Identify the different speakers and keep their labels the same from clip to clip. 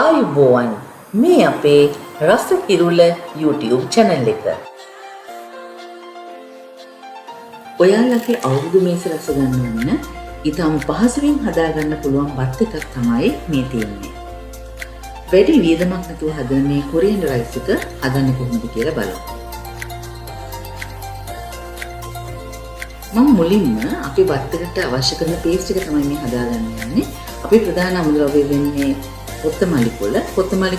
Speaker 1: ආයුබෝවන් මේ අපේ රස කිරුල YouTube channel එක. ඔයාලගේ අවුරුදු මේස රස ගන්නවන්න ඊටම පහසුවෙන් හදාගන්න පුළුවන් බත් එකක් තමයි මේ තියෙන්නේ. වැඩි වියදමක් නැතුව හදන මේ කොරියන්ඩර් රයිස් එක හදන්නේ කොහොමද කියලා බලමු. මම මුලින්ම අපේ බත් එකට අවශ්‍ය කරන පේස්ට් එක තමයි මේ හදාගන්න යන්නේ. අපේ ප්‍රධාන අමුද්‍රව්‍ය වෙන්නේ කොත්තමල්ලි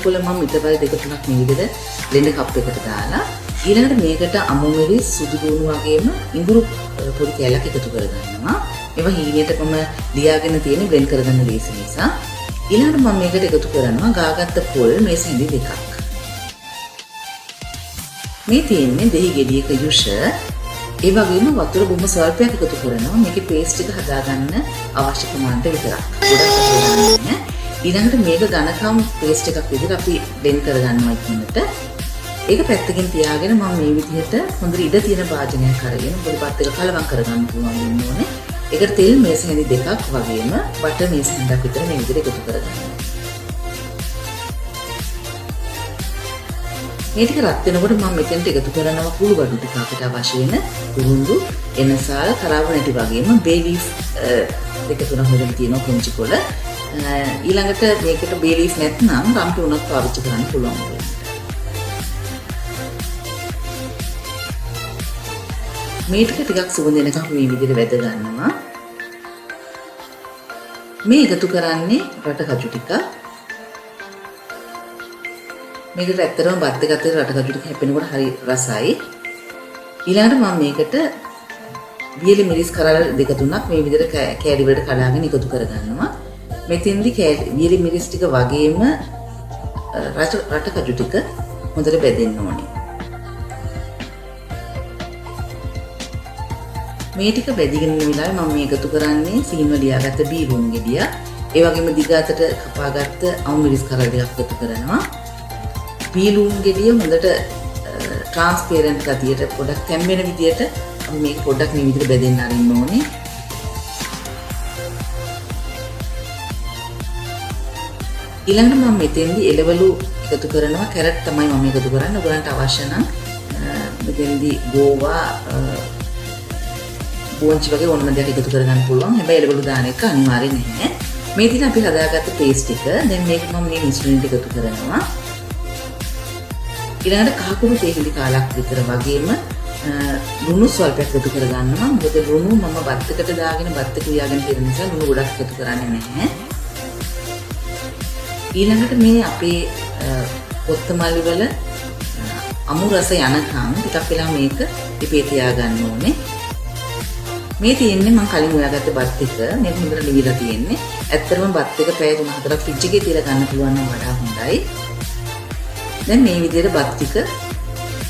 Speaker 1: කොළ මම ඊටපස්සේ දෙක තුනක් මේ විදිහට බ්ලෙන්ඩර් කප් එකට දාලා ඊළඟට මේකට අමු මිරිස් සුදු දුණු වගේම ඉඟුරු පොඩි කැලක් එකතු කරගන්නවා. ඒවා හීනයට මම ලියාගෙන තියෙන බ්ලෙන්ඩ් කරගන්න ලේසි නිසා. ඊළඟට මම මේකට එකතු කරනවා ගාගත්ත පොල් මේ සැඳි දෙකක්. මේ තියෙන්නේ දෙහි ගෙඩියක යුෂ. ඒ වගේම වතුර බොහොම ස්වල්පයක් එකතු කරනවා. මේකේ පේස්ට් එක හදාගන්න අවශ්‍ය ප්‍රමාණයට විතරක්. ගොඩක් හදන්නේ. ඊළඟට මේක ඝනකම් පේස්ට් එකක් විදිහට අපි බ්ලෙන්ඩ් කරගන්නවා ඉක්මනට. ඒක පැත්තකින් තියාගෙන මම මේ විදිහට හොඳට ඉඩ තියෙන භාජනයක් අරගෙන පොඩි පත් එක කලවම් කරගන්න පුළුවන් වෙන්න ඕනේ. ඒකට තෙල් මේස හැඳි දෙකක් වගේම බටර් මේස හැඳක් විතර මේ විදිහට එකතු කරගන්නවා. මේ ටික රත් වෙනකොට මම මෙතෙන්ට එකතු කරනවා කුළු බඩු ටික අපිට අවශ්‍ය වෙන කුරුඳු, එනසාල, කරාබු නැටි වගේම බේ ලීෆ් දෙක තුනක් මෙතන තියෙනවා පුංචි කොළ. ඊළඟට මේකට බේ ලීෆ් නැත්නම් රම්පි උනත් පාවිච්චි කරන්න පුළුවන්. මේ ටික සුවඳ එනකම් මේ විදිහට වැද ගන්නවා. මේ එකතු කරන්නේ රටකජු ටික. මේකට ඇත්තටම බත් එක අතර රටකජු ටික හැපෙනකොට හරි රසයි. ඊළඟට මම මේකට වියලි මිරිස් කරල් දෙක තුනක් මේ විදිහට කෑලි වලට කඩාගෙන එකතු කරගන්නවා. මෙතෙන්දි වියලි මිරිස් ටික වගේම රටකජු ටික හොඳට බෙදෙන්න ඕනේ. මේ ටික බෙදීගෙන ඉන්න වෙලාවේ මම මේ එකතු කරන්නේ සීම ලියාගත්ත බීරුම් ගෙඩිය. ඒ වගේම දිගාතට කපාගත්ත අවු මිරිස් කරල් දෙකක් එකතු කරනවා. බීරුම් ගෙඩිය හොඳට ට්‍රාන්ස්පරන්ට් ගතියට පොඩක් තැම්බෙන විදියට අපි මේක පොඩක් මේ විදිහට බෙදෙන්න අරින්න ඕනේ. ඊළඟට මම මෙතෙන්දි එළවලු එකතු කරනවා. කැරට් තමයි මම එකතු කරන්නේ. ඔයගලන්ට අවශ්‍ය නම් මෙතෙන්දි ගෝවා බෝන්චි වගේ ඕනම දෙයක් එකතු කරගන්න පුළුවන්. හැබැයි එළවලු දාන එක අනිවාර්ය නැහැ. මේ දින අපි හදාගත්ත පේස්ට් එක දැන් මේක මම මේ මිශ්‍රණයට එකතු කරනවා. ඊළඟට කහ කුණු තේහිලි කාලක් විතර වගේම ලුණු ස්වල්පයක් එකතු කරගන්නවා. මොකද ලුණු මම බත් එකට දාගෙන බත් එක උයාගෙන තියෙන නිසා ලුණු ගොඩක් එකතු කරන්නේ නැහැ. ඊළඟට මේ අපේ කොත්තමල්ලි වල අමු රස යනකම් ටිකක් වෙලා මේක ඉපේ තියාගන්න ඕනේ. මේ තියෙන්නේ මම කලින් හොයාගත්ත බත් එක. මේක හොඳට ලිවිලා තියෙන්නේ. ඇත්තටම බත් එක පැය 3-4ක් ෆ්‍රිජ් එකේ තියලා ගන්න පුළුවන් නම් වඩා හොඳයි. දැන් මේ විදිහට බත් ටික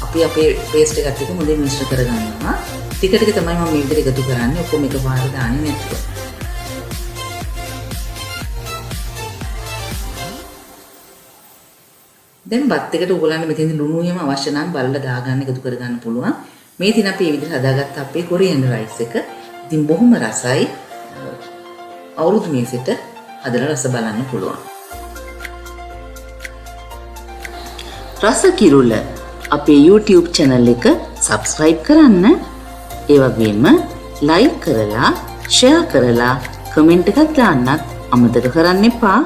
Speaker 1: අපි අපේ පේස්ට් එකත් එක්ක හොඳින් මිශ්‍ර කරගන්නවා. ටික ටික තමයි මම මේ විදිහට එකතු කරන්නේ. ඔක්කොම එකපාරට දාන්නේ නැතුව. දැන් බත් එකට උගලන්න මෙතෙන්දී ලුණු එහෙම අවශ්‍ය නම් බලලා දාගන්න එකතු කරගන්න පුළුවන්. මේ දින අපි මේ විදිහට හදාගත්ත අපේ කොරියන්ඩර් රයිස් එක. ඉතින් බොහොම රසයි. අවුරුදු මේසෙට හදලා රස බලන්න පුළුවන්. රස කිරුල අපේ YouTube channel එක subscribe කරන්න. ඒ වගේම like කරලා, share කරලා, comment එකක් දාන්නත් අමතක කරන්න එපා.